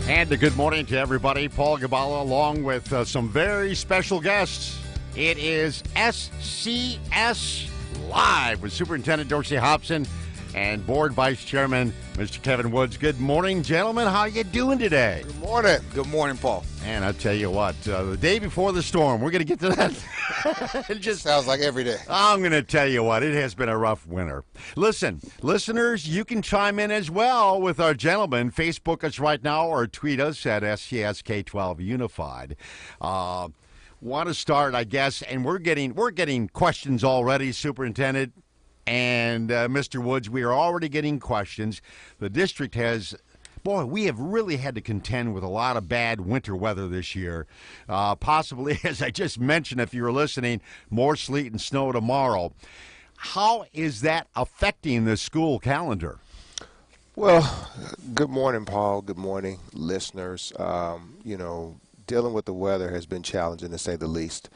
And a good morning to everybody. Paul Gabala along with some very special guests. It is SCS Live with Superintendent Dorsey Hopson and Board Vice Chairman Mr. Kevin Woods. Good morning, gentlemen. How you doing today? Good morning. Good morning, Paul. And I'll tell you what, the day before the storm, we're going to get to that. It just sounds like every day. I'm going to tell you what, it has been a rough winter. Listen, listeners, you can chime in as well with our gentlemen. Facebook us right now or tweet us at SCSK12 Unified. Want to start, I guess, and we're getting questions already, Superintendent and Mr. Woods. We are already getting questions. The district has... Boy, we have really had to contend with a lot of bad winter weather this year. Possibly, as I just mentioned, if you were listening, more sleet and snow tomorrow. How is that affecting the school calendar? Well, good morning, Paul. Good morning, listeners. Dealing with the weather has been challenging, to say the least.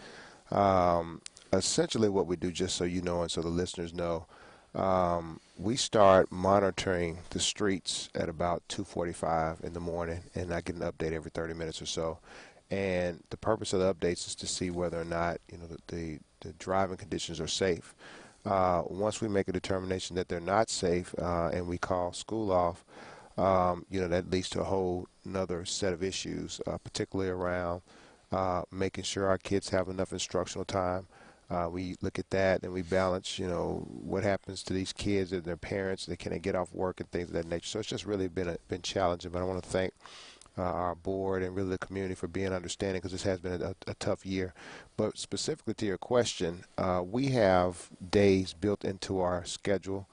Essentially what we do, just so you know and so the listeners know, we start monitoring the streets at about 2:45 in the morning, and I get an update every 30 minutes or so. And the purpose of the updates is to see whether or not the driving conditions are safe. Once we make a determination that they're not safe and we call school off, that leads to a whole another set of issues, particularly around making sure our kids have enough instructional time. We look at that and we balance, what happens to these kids and their parents. Can they get off work and things of that nature? So it's just really been challenging. But I want to thank our board and really the community for being understanding, because this has been a tough year. But specifically to your question, we have days built into our schedule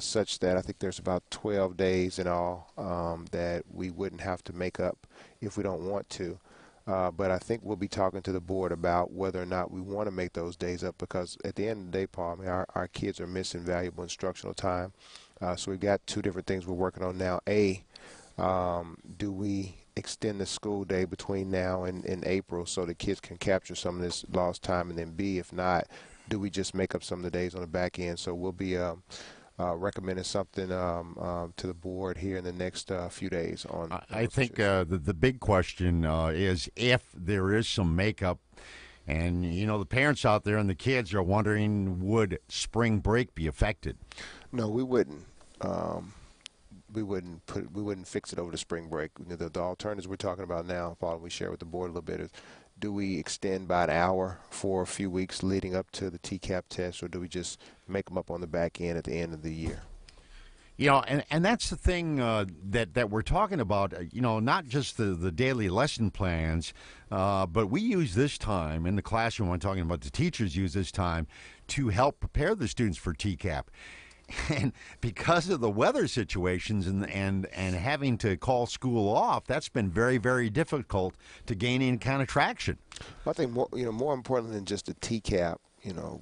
such that I think there's about 12 days in all that we wouldn't have to make up if we don't want to. But I think we'll be talking to the board about whether or not we want to make those days up, because at the end of the day, Paul, our kids are missing valuable instructional time. So we've got two different things we're working on now. Do we extend the school day between now and April so the kids can capture some of this lost time? And then B, if not, do we just make up some of the days on the back end? So we'll be recommending something to the board here in the next few days. I think the big question is if there is some makeup, and the parents out there and the kids are wondering, would spring break be affected? No, we wouldn't. We wouldn't fix it over the spring break. The alternatives we're talking about now, Paul, we share with the board a little bit, is do we extend by an hour for a few weeks leading up to the TCAP test, or do we just make them up on the back end at the end of the year? And that's the thing that we're talking about, not just the daily lesson plans, but we use this time in the classroom. I'm talking about the teachers use this time to help prepare the students for TCAP. And because of the weather situations and having to call school off, that's been very, very difficult to gain any kind of traction. I think more important than just the TCAP,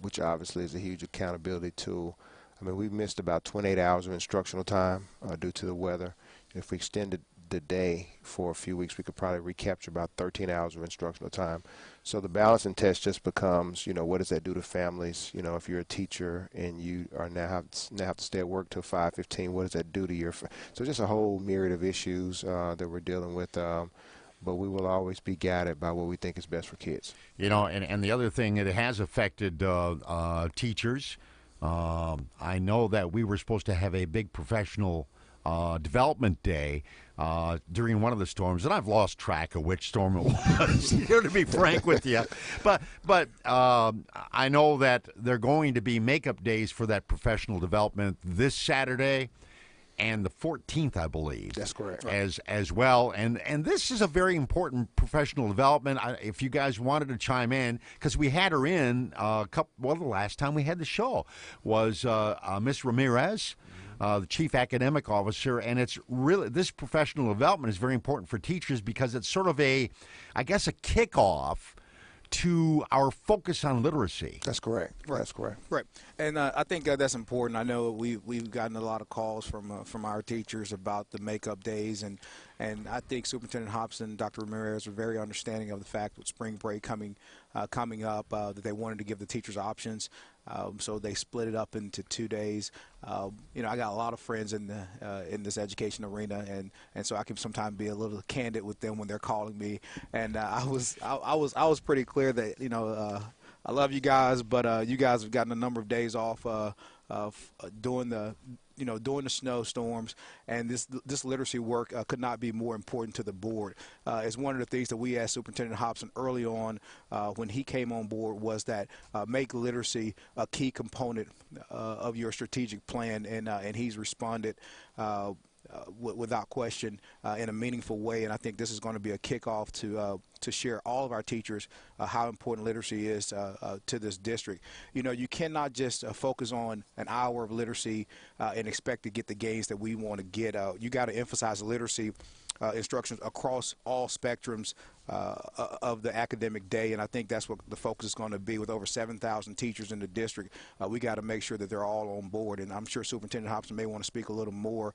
which obviously is a huge accountability tool. We've missed about 28 hours of instructional time due to the weather. If we extended the day for a few weeks, we could probably recapture about 13 hours of instructional time. So the balancing test just becomes, what does that do to families? If you're a teacher and you are now have to stay at work till 5:15, what does that do to your? So just a whole myriad of issues that we're dealing with. But we will always be guided by what we think is best for kids. And the other thing, it has affected teachers. I know that we were supposed to have a big professional development day during one of the storms, and I've lost track of which storm it was, to be frank with you. But I know that they're going to be makeup days for that professional development this Saturday and the 14th, I believe. That's correct. As well. And this is a very important professional development. If you guys wanted to chime in, because we had her in the last time we had the show was Miss Ramirez, the Chief Academic Officer, and it's really, this professional development is very important for teachers because it's sort of a kickoff to our focus on literacy. That's correct. Right. That's correct. Right, and I think that's important. I know we've gotten a lot of calls from our teachers about the makeup days, and I think Superintendent Hopson and Dr. Ramirez are very understanding of the fact with spring break coming up that they wanted to give the teachers options. So they split it up into 2 days. You know, I got a lot of friends in this education arena, and so I can sometimes be a little candid with them when they're calling me. And I was pretty clear that, you know, I love you guys, but you guys have gotten a number of days off during the snowstorms, and this literacy work could not be more important to the board. It's one of the things that we asked Superintendent Hopson early on when he came on board was that make literacy a key component of your strategic plan, and he's responded without question in a meaningful way. And I think this is going to be a kickoff to share all of our teachers how important literacy is to this district. You know, you cannot just focus on an hour of literacy and expect to get the gains that we want to get. You got to emphasize literacy instructions across all spectrums of the academic day, and I think that's what the focus is going to be. With over 7,000 teachers in the district, we got to make sure that they're all on board, and I'm sure Superintendent Hopson may want to speak a little more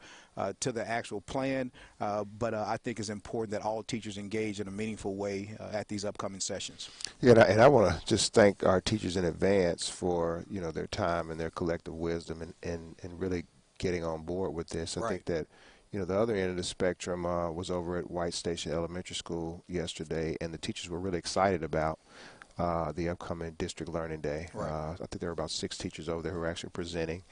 to the actual plan, but I think it's important that all teachers engage in a meaningful way at these upcoming sessions. Yeah, and I want to just thank our teachers in advance for, you know, their time and their collective wisdom and really getting on board with this. I think that, you know, the other end of the spectrum was over at White Station Elementary School yesterday, and the teachers were really excited about the upcoming District Learning Day. I think there were about 6 teachers over there who were actually presenting,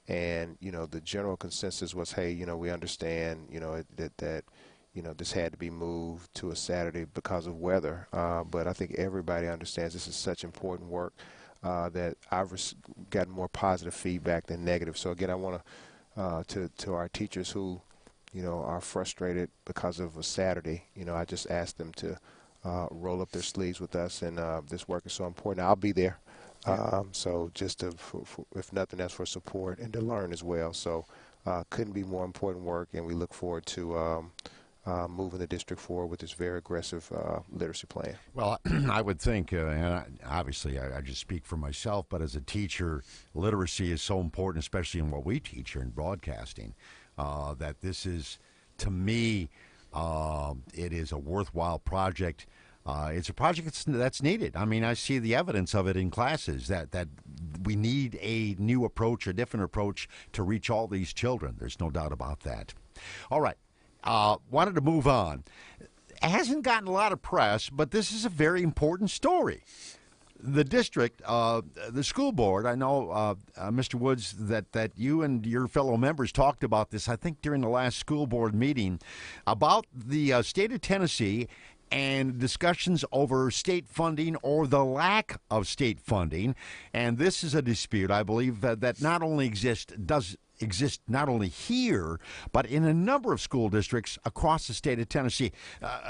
and, you know, the general consensus was, hey, you know, we understand, you know, that you know, this had to be moved to a Saturday because of weather, but I think everybody understands this is such important work that I've gotten more positive feedback than negative. So again, I want to our teachers who, you know, are frustrated because of a Saturday, you know, I just asked them to roll up their sleeves with us, and this work is so important. I'll be there. So just if nothing else, for support and to learn as well. So couldn't be more important work, and we look forward to moving the district forward with this very aggressive literacy plan. Well, I would think, and obviously I just speak for myself, but as a teacher, literacy is so important, especially in what we teach here in broadcasting, that this is, to me, it is a worthwhile project. It's a project that's needed. I mean, I see the evidence of it in classes, that we need a new approach, a different approach to reach all these children. There's no doubt about that. All right. Wanted to move on. It hasn't gotten a lot of press, but this is a very important story. The district, the school board, I know, Mr. Woods, that you and your fellow members talked about this, I think, during the last school board meeting, about the state of Tennessee and discussions over state funding or the lack of state funding. And this is a dispute, I believe, that not only does exist not only here, but in a number of school districts across the state of Tennessee.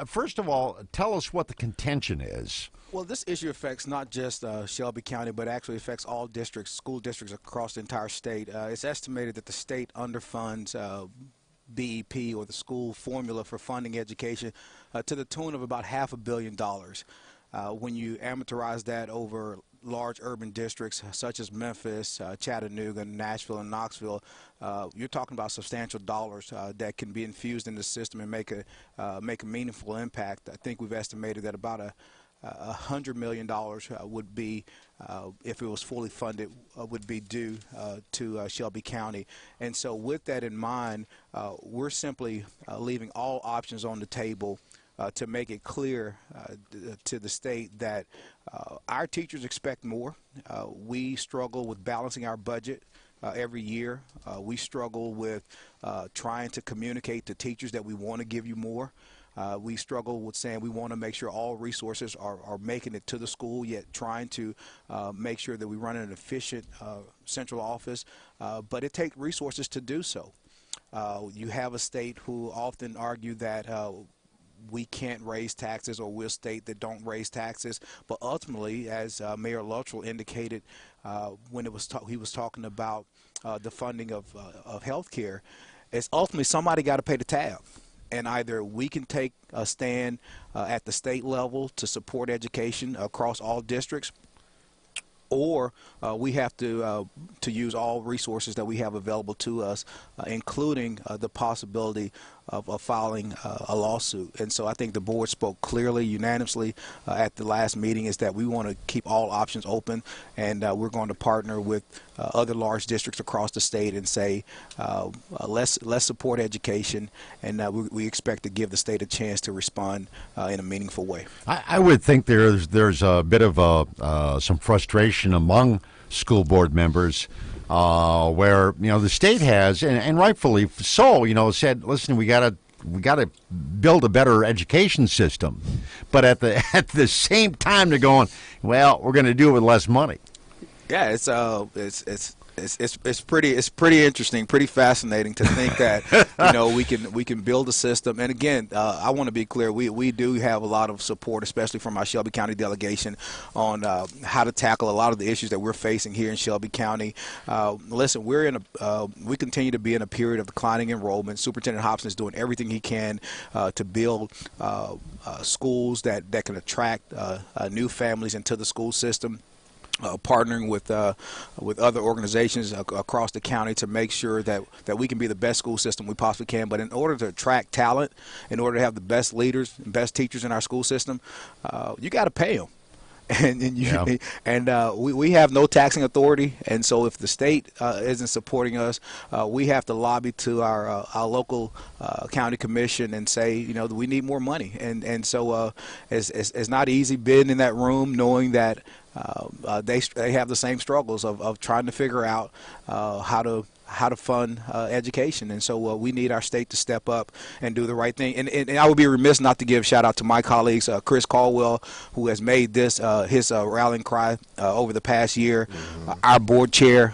First of all, tell us what the contention is. Well, this issue affects not just Shelby County, but actually affects all districts, school districts across the entire state. It's estimated that the state underfunds BEP, or the school formula for funding education, to the tune of about $500 million. When you amortize that over large urban districts such as Memphis, Chattanooga, Nashville, and Knoxville, you're talking about substantial dollars that can be infused in the system and make a meaningful impact. I think we've estimated that about $100 million would be, if it was fully funded, would be due to Shelby County. And so with that in mind, we're simply leaving all options on the table to make it clear to the state that our teachers expect more. We struggle with balancing our budget every year. We struggle with trying to communicate to teachers that we want to give you more. We struggle with saying we want to make sure all resources are making it to the school, yet trying to make sure that we run an efficient central office. But it takes resources to do so. You have a state who often argue that we can't raise taxes, or we're a state that don't raise taxes. But ultimately, as Mayor Luttrell indicated when he was talking about the funding of health care, it's ultimately somebody got to pay the tab. And either we can take a stand at the state level to support education across all districts, or we have to use all resources that we have available to us, including the possibility of filing a lawsuit. And so I think the board spoke clearly, unanimously at the last meeting, is that we want to keep all options open, and we're going to partner with other large districts across the state and say let's support education, and we expect to give the state a chance to respond in a meaningful way. I would think there's a bit of some frustration among school board members where the state has, and rightfully so, said, listen, we got to build a better education system, but at the same time they're going, well, we're going to do it with less money. Yeah, it's pretty interesting, pretty fascinating to think that we can build a system. And again, I want to be clear, we do have a lot of support, especially from our Shelby County delegation, on how to tackle a lot of the issues that we're facing here in Shelby County. Listen, we continue to be in a period of declining enrollment. Superintendent Hopson is doing everything he can to build schools that can attract new families into the school system. Partnering with other organizations across the county to make sure that we can be the best school system we possibly can. But in order to attract talent, in order to have the best leaders and best teachers in our school system, you got to pay them. We have no taxing authority, and so if the state isn't supporting us, we have to lobby to our local county commission and say, we need more money. And so it's not easy being in that room knowing that they have the same struggles of trying to figure out how to fund education. And so we need our state to step up and do the right thing. And I would be remiss not to give shout out to my colleagues, Chris Caldwell, who has made this his rallying cry over the past year. Mm-hmm. Our board chair,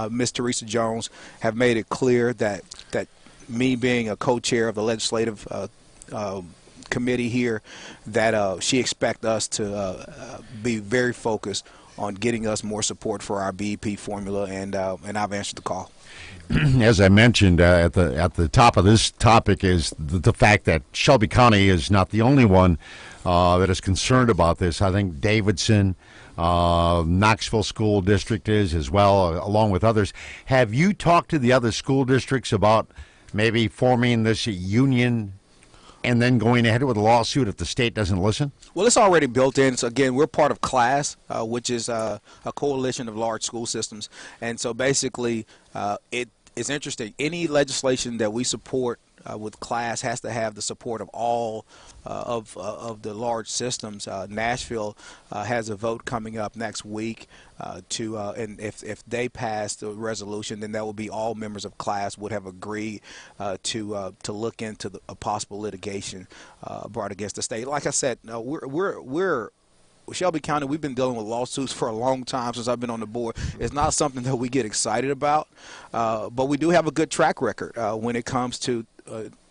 Ms. Teresa Jones, have made it clear that me being a co-chair of the legislative committee here, that she expects us to be very focused on getting us more support for our BEP formula, and I've answered the call. As I mentioned at the top of this topic is the fact that Shelby County is not the only one that is concerned about this. I think Davidson, Knoxville School District is as well, along with others. Have you talked to the other school districts about maybe forming this union and then going ahead with a lawsuit if the state doesn't listen? Well, it's already built in. So again, we're part of CLASS, which is a coalition of large school systems. And so basically, it's interesting. Any legislation that we support with CLASS has to have the support of all of the large systems. Nashville has a vote coming up next week and if they pass the resolution, then that will be all members of CLASS would have agreed to look into a possible litigation brought against the state. Like I said, we're Shelby County, we've been dealing with lawsuits for a long time since I've been on the board. It's not something that we get excited about, but we do have a good track record when it comes to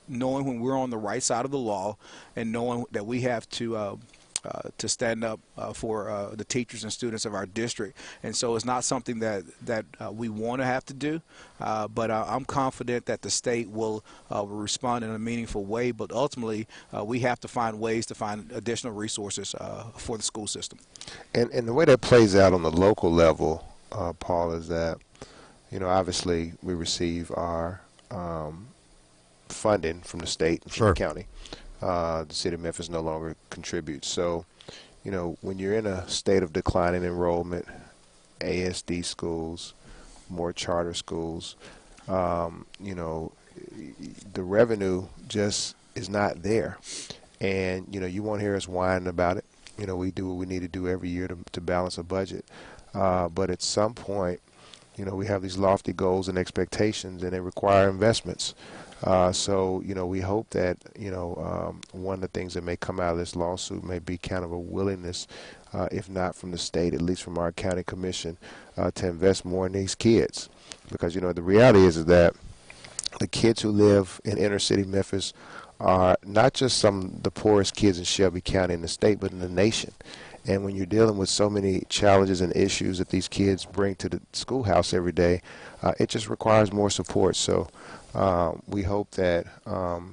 knowing when we're on the right side of the law and knowing that we have to stand up for the teachers and students of our district. And so it's not something that we want to have to do, but I'm confident that the state will respond in a meaningful way. But ultimately, we have to find ways to find additional resources for the school system. And the way that plays out on the local level, Paul, is that, obviously we receive our funding from the state and from the county. The city of Memphis no longer contributes. So, when you're in a state of declining enrollment, ASD schools, more charter schools, the revenue just is not there. And, you won't hear us whining about it. We do what we need to do every year to balance a budget. But at some point, we have these lofty goals and expectations, and they require investments. So, we hope that, one of the things that may come out of this lawsuit may be kind of a willingness, if not from the state, at least from our county commission, to invest more in these kids. Because, the reality is that the kids who live in inner city Memphis are not just some of the poorest kids in Shelby County in the state, but in the nation. And when you're dealing with so many challenges and issues that these kids bring to the schoolhouse every day, it just requires more support. So we hope that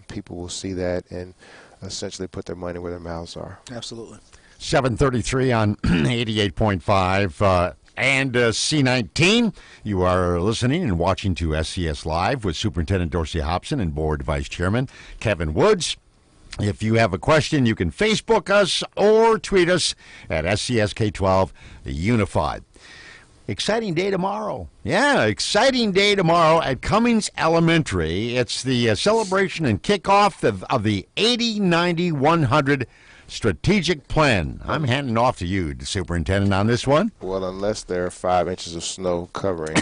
people will see that and essentially put their money where their mouths are. Absolutely. 7:33 on 88.5. And C19, you are listening and watching to SCS Live with Superintendent Dorsey Hopson and Board Vice Chairman Kevin Woods. If you have a question, you can Facebook us or tweet us at SCSK12 Unified. Exciting day tomorrow. Yeah, exciting day tomorrow at Cummings Elementary. It's the celebration and kickoff of the 80, 90, 100 strategic plan. I'm handing off to you, Superintendent, on this one. Well, unless there are 5 inches of snow covering.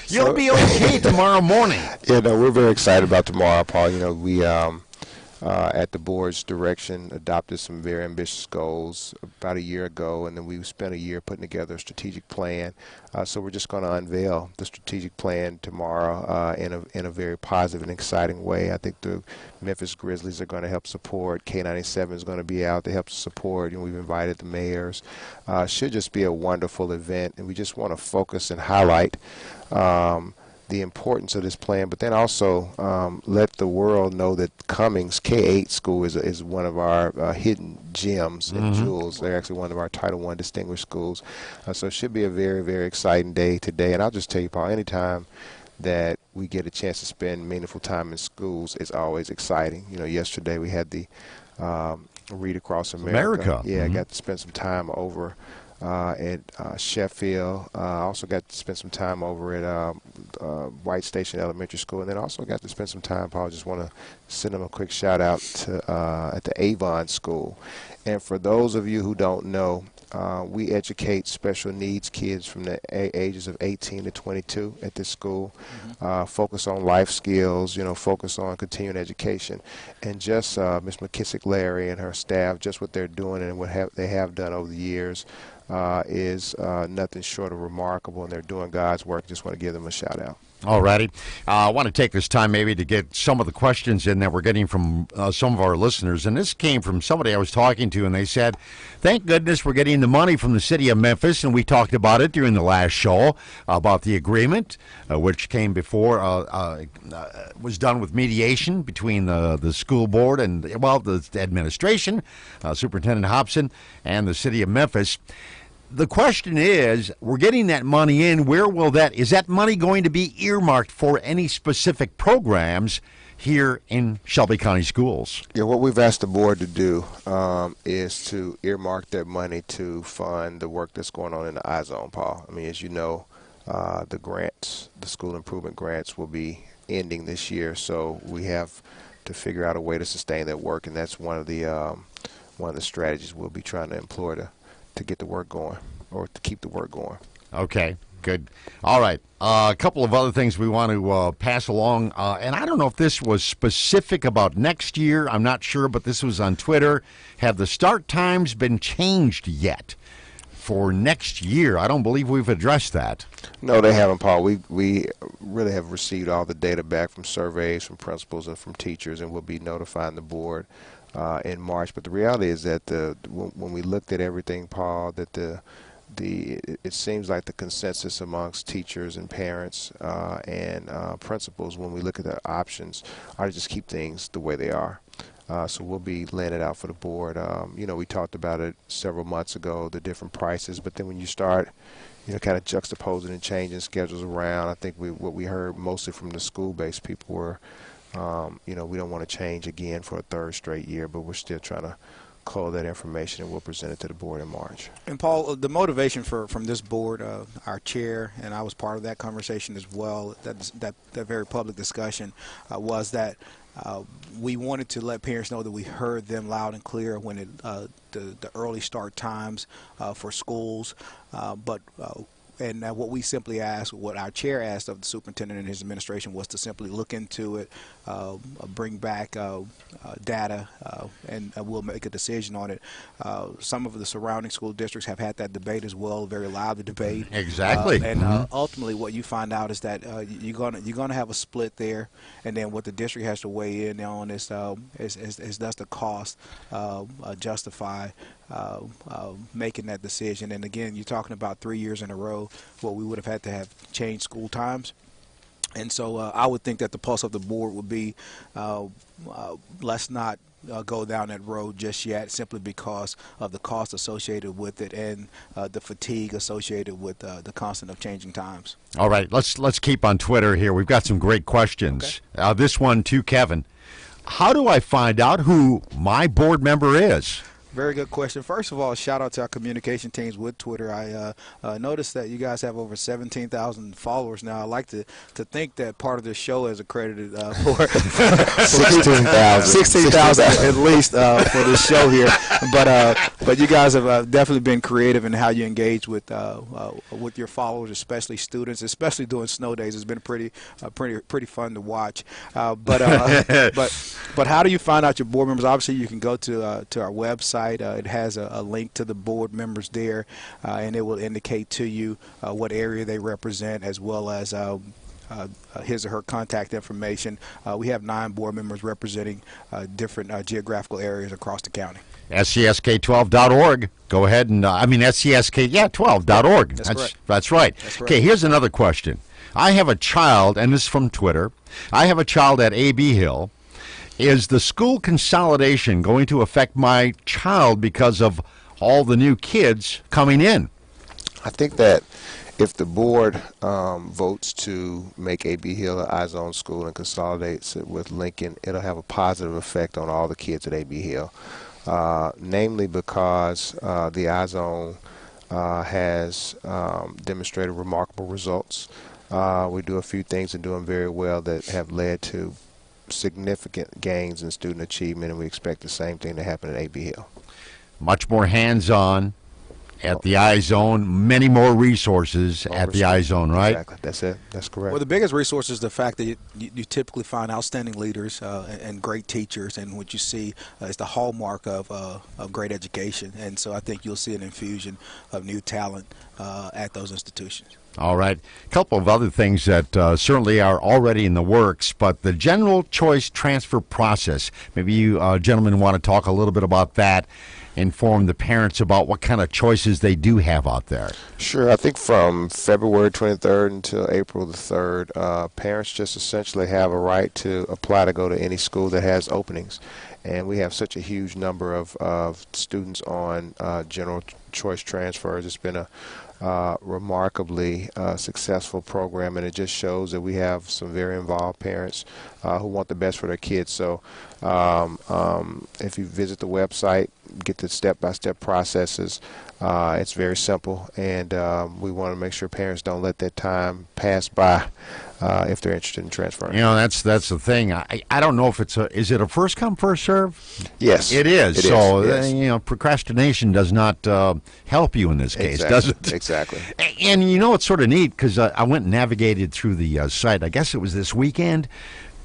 You'll be okay tomorrow morning. Yeah, no, we're very excited about tomorrow, Paul. You know, we, at the board's direction, adopted some very ambitious goals about a year ago, and then we spent a year putting together a strategic plan. So we're just going to unveil the strategic plan tomorrow in a very positive and exciting way. I think the Memphis Grizzlies are going to help support. K97 is going to be out to help support, and we've invited the mayors. Should just be a wonderful event, and we just want to focus and highlight the importance of this plan, but then also let the world know that Cummings K-8 school is one of our hidden gems and jewels. They're actually one of our Title I distinguished schools. So it should be a very, very exciting day today. And I'll just tell you, Paul, anytime that we get a chance to spend meaningful time in schools, it's always exciting. You know, yesterday we had the Read Across America. Yeah, I got to spend some time over at Sheffield. I also got to spend some time over at White Station Elementary School, and then also got to spend some time, Paul, just want to send them a quick shout out to at the Avon School. And for those of you who don't know, we educate special needs kids from the ages of 18 to 22 at this school. Focus on life skills, you know, focus on continuing education. And just Ms. McKissick-Larry and her staff, just what they're doing and what they have done over the years is nothing short of remarkable, and they're doing God's work. Just want to give them a shout out. All righty. I want to take this time maybe to get some of the questions in that we're getting from some of our listeners. And this came from somebody I was talking to, and they said, thank goodness we're getting the money from the city of Memphis. And we talked about it during the last show about the agreement, which came before, was done with mediation between the school board and, well, the administration, Superintendent Hopson, and the city of Memphis. The question is, we're getting that money in. Where will is that money going to be earmarked for any specific programs here in Shelby County Schools? Yeah, what we've asked the board to do is to earmark that money to fund the work that's going on in the I-Zone, Paul. I mean, as you know, the grants, the school improvement grants will be ending this year, so we have to figure out a way to sustain that work, and that's one of the strategies we'll be trying to employ to get the work going, or to keep the work going. Okay, good. All right. A couple of other things we want to pass along, and I don't know if this was specific about next year. I'm not sure, but this was on Twitter. Have the start times been changed yet for next year? I don't believe we've addressed that. No, they haven't, Paul. We really have received all the data back from surveys, from principals, and from teachers, and we'll be notifying the board in March. But the reality is that when we looked at everything, Paul, that it seems like the consensus amongst teachers and parents and principals, when we look at the options, are to just keep things the way they are. So we'll be laying it out for the board. You know, we talked about it several months ago, the different prices, but then when you start, you know, kind of juxtaposing and changing schedules around, I think what we heard mostly from the school-based people were, you know, we don't want to change again for a third straight year, but we're still trying to cull that information, and we'll present it to the board in March. And Paul, the motivation from this board, our chair, and I was part of that conversation as well, that very public discussion, was that we wanted to let parents know that we heard them loud and clear when the early start times for schools, and what we simply asked, what our chair asked of the superintendent and his administration, was to simply look into it, bring back data, and we'll make a decision on it. Some of the surrounding school districts have had that debate as well, a very lively debate. Exactly. And ultimately, what you find out is that you're gonna have a split there, and then what the district has to weigh in on is does the cost justify making that decision. And again, you're talking about 3 years in a row where we would have had to have changed school times. And so I would think that the pulse of the board would be let's not go down that road just yet, simply because of the cost associated with it and the fatigue associated with the constant of changing times. All right, let's keep on Twitter here. We've got some great questions. Okay. This one to Kevin. How do I find out who my board member is? Very good question. First of all, shout out to our communication teams with Twitter. I noticed that you guys have over 17,000 followers now. I like to think that part of this show is accredited for 16,000 at least for this show here. But you guys have definitely been creative in how you engage with your followers, especially students, especially during snow days. It's been pretty fun to watch. But how do you find out your board members? Obviously, you can go to our website. It has a link to the board members there, and it will indicate to you what area they represent, as well as his or her contact information. We have 9 board members representing different geographical areas across the county. SCSK12.org. Go ahead and, SCSK12.org. That's right. Okay, here's another question. I have a child, and this is from Twitter. I have a child at A.B. Hill. Is the school consolidation going to affect my child because of all the new kids coming in? I think that if the board votes to make A.B. Hill an I-zone school and consolidates it with Lincoln, it'll have a positive effect on all the kids at A.B. Hill, namely because the I-zone has demonstrated remarkable results. We do a few things and doing very well that have led to significant gains in student achievement, and we expect the same thing to happen at A.B. Hill. Much more hands-on at the I-Zone, many more resources at the I-Zone, right? Exactly. That's it. That's correct. Well, the biggest resource is the fact that you typically find outstanding leaders and great teachers, and what you see is the hallmark of great education. And so I think you'll see an infusion of new talent at those institutions. All right. A couple of other things that certainly are already in the works, but the general choice transfer process, maybe you gentlemen want to talk a little bit about that, inform the parents about what kind of choices they do have out there. Sure. I think from February 23rd until April the 3rd, parents just essentially have a right to apply to go to any school that has openings. And we have such a huge number of students on general choice transfers. It's been a remarkably successful program, and it just shows that we have some very involved parents who want the best for their kids. So if you visit the website, get the step-by-step processes, it's very simple, and we want to make sure parents don't let that time pass by if they're interested in transferring. You know, that's the thing. I don't know if is it a first come, first serve? Yes. It is. It so, is. You know, procrastination does not help you in this case, does it? Exactly. And you know, it's sort of neat because I went and navigated through the site. I guess it was this weekend.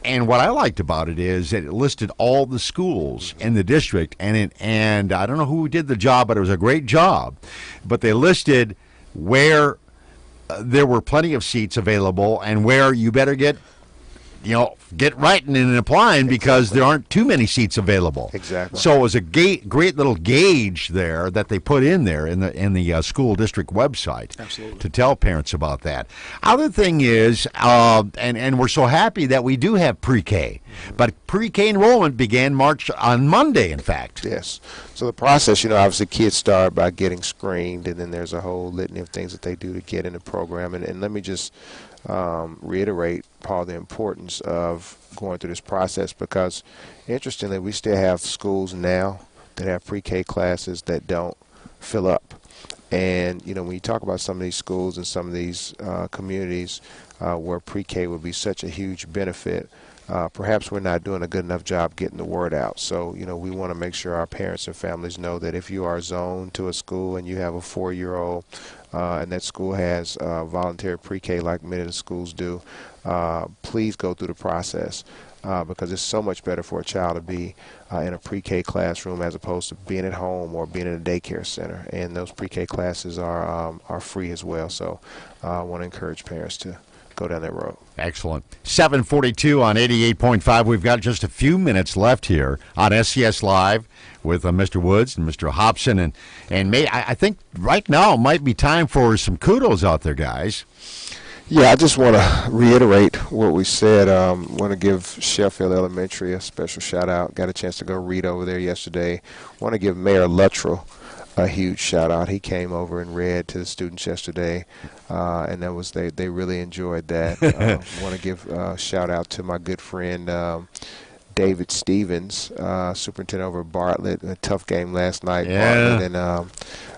And what I liked about it is that it listed all the schools in the district, and I don't know who did the job, but it was a great job. But they listed where there were plenty of seats available and where you better get writing and applying because there aren't too many seats available. Exactly. So it was a great little gauge there that they put in there in the school district website. Absolutely. To tell parents about that. Other thing is, and we're so happy that we do have PreK, but PreK enrollment began on Monday, in fact. Yes. So the process, obviously kids start by getting screened, and then there's a whole litany of things that they do to get in the program. And let me just reiterate, Paul, the importance of going through this process, because interestingly we still have schools now that have pre-K classes that don't fill up. And when you talk about some of these schools and some of these communities where pre-K would be such a huge benefit, perhaps we're not doing a good enough job getting the word out. So we want to make sure our parents and families know that if you are zoned to a school and you have a 4-year-old and that school has voluntary pre-K like many of the schools do, please go through the process because it's so much better for a child to be in a pre-K classroom as opposed to being at home or being in a daycare center. And those pre-K classes are free as well. So I want to encourage parents to go down that road. Excellent. 7:42 on 88.5. We've got just a few minutes left here on SCS Live with Mr. Woods and Mr. Hopson. And I think right now might be time for some kudos out there, guys. Yeah, I just want to reiterate what we said. Want to give Sheffield Elementary a special shout out. Got a chance to go read over there yesterday. Want to give Mayor Luttrell a huge shout out. He came over and read to the students yesterday, and that was they really enjoyed that. Want to give a shout out to my good friend David Stevens, superintendent over at Bartlett. A tough game last night. Yeah. Bartlett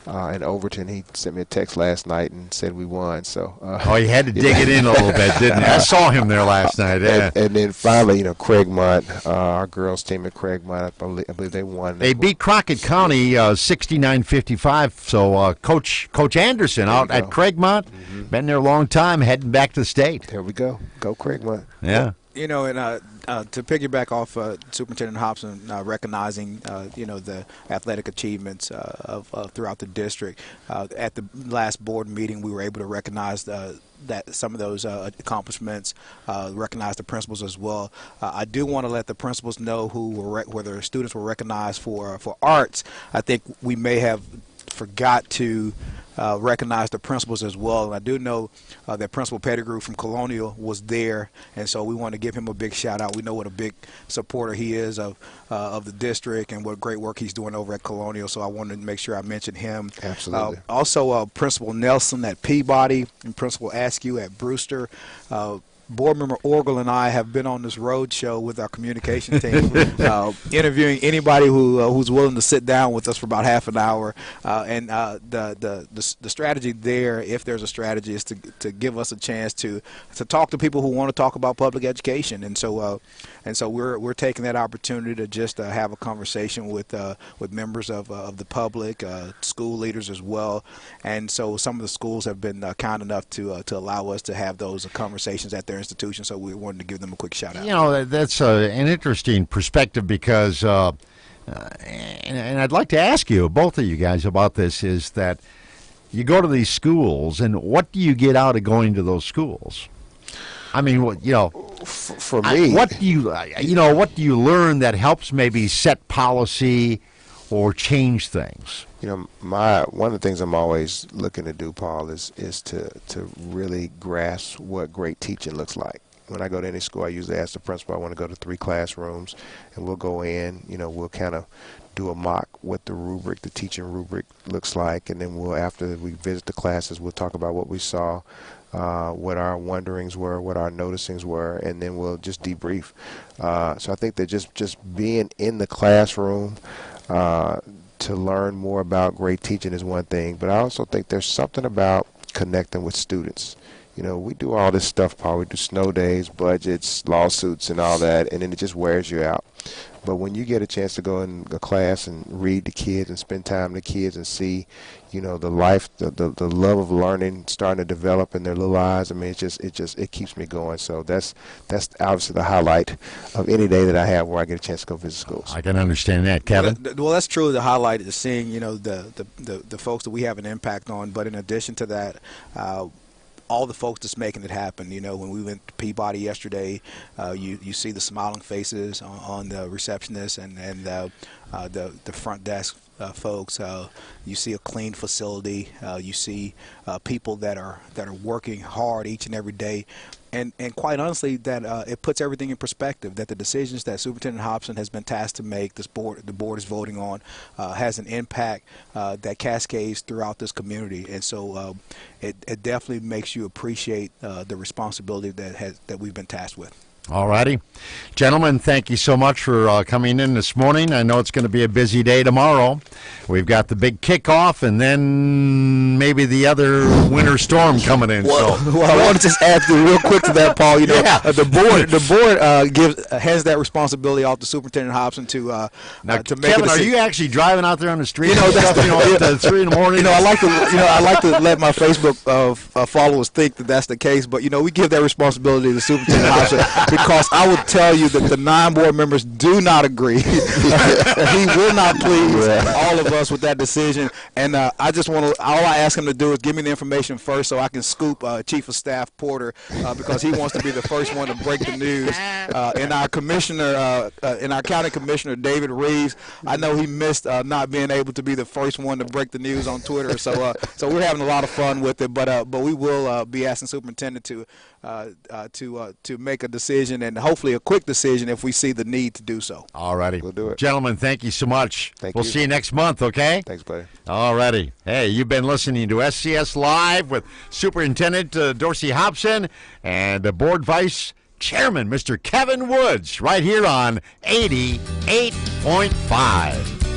and Overton. He sent me a text last night and said we won. So you had to dig it in a little bit, didn't you? I saw him there last night. Yeah. And then finally, Craigmont, our girls team at Craigmont, I believe they won. They beat Crockett County 69-55. So Coach Anderson out at Craigmont, been there a long time, heading back to the state. There we go. Go Craigmont. Yeah. And to piggyback off Superintendent Hopson recognizing, the athletic achievements of throughout the district, at the last board meeting, we were able to recognize that some of those accomplishments, recognize the principals as well. I do want to let the principals know whether students were recognized for arts. I think we may have forgot to recognize the principals as well. And I do know that Principal Pettigrew from Colonial was there, and so we want to give him a big shout out. We know what a big supporter he is of the district and what great work he's doing over at Colonial, so I wanted to make sure I mentioned him. Absolutely. Also, Principal Nelson at Peabody and Principal Askew at Brewster. Board member Orgel and I have been on this road show with our communication team, interviewing anybody who's willing to sit down with us for about half an hour. And the strategy there, if there's a strategy, is to give us a chance to talk to people who want to talk about public education. And so we're taking that opportunity to just have a conversation with members of the public, school leaders as well. And so some of the schools have been kind enough to allow us to have those conversations at their institution, so we wanted to give them a quick shout out. That's an interesting perspective because, and I'd like to ask you, both of you guys, about this, is that you go to these schools, and what do you get out of going to those schools? I mean, for me, what do you learn that helps maybe set policy or change things? One of the things I'm always looking to do, Paul, is to really grasp what great teaching looks like. When I go to any school, I usually ask the principal, I want to go to 3 classrooms, and we'll go in, we'll kind of do a mock what the teaching rubric looks like, and then after we visit the classes, we'll talk about what we saw, what our wonderings were, what our noticings were, and then we'll just debrief. So I think that just being in the classroom to learn more about great teaching is one thing, but I also think there's something about connecting with students. We do all this stuff, Paul. We do snow days, budgets, lawsuits, and all that, and then it just wears you out. But when you get a chance to go in a class and read the kids and spend time with the kids and see, the life, the love of learning starting to develop in their little eyes, I mean, it keeps me going. So that's obviously the highlight of any day that I have where I get a chance to go visit schools. I can understand that, Kevin. Well, that's truly the highlight, is seeing, the folks that we have an impact on. But in addition to that, all the folks that's making it happen. When we went to Peabody yesterday, you see the smiling faces on the receptionists and the front desk folks. You see a clean facility. You see people that are working hard each and every day. And quite honestly, that it puts everything in perspective, that the decisions that Superintendent Hopson has been tasked to make, the board is voting on, has an impact that cascades throughout this community. And so it definitely makes you appreciate the responsibility that we've been tasked with. All righty. Gentlemen, thank you so much for coming in this morning. I know it's going to be a busy day tomorrow. We've got the big kickoff and then maybe the other winter storm coming in. Well, I want to just add real quick to that, Paul. The board has that responsibility off to Superintendent Hopson to make Kevin, a decision. are you actually driving out there on the street? At 3 in the morning. I like to let my Facebook followers think that that's the case, but we give that responsibility to Superintendent Hopson because I will tell you that the 9 board members do not agree. He will not please all of us with that decision. And I just want to, all I ask him to do is give me the information first so I can scoop Chief of Staff Porter because he wants to be the first one to break the news. And our commissioner, and our county commissioner, David Reeves, I know he missed not being able to be the first one to break the news on Twitter. So we're having a lot of fun with it. But we will be asking Superintendent to make a decision, and hopefully a quick decision if we see the need to do so. All righty. We'll do it. Gentlemen, thank you so much. We'll see you next month, okay? Thanks, buddy. All righty. Hey, you've been listening to SCS Live with Superintendent Dorsey Hopson and Board Vice Chairman, Mr. Kevin Woods, right here on 88.5.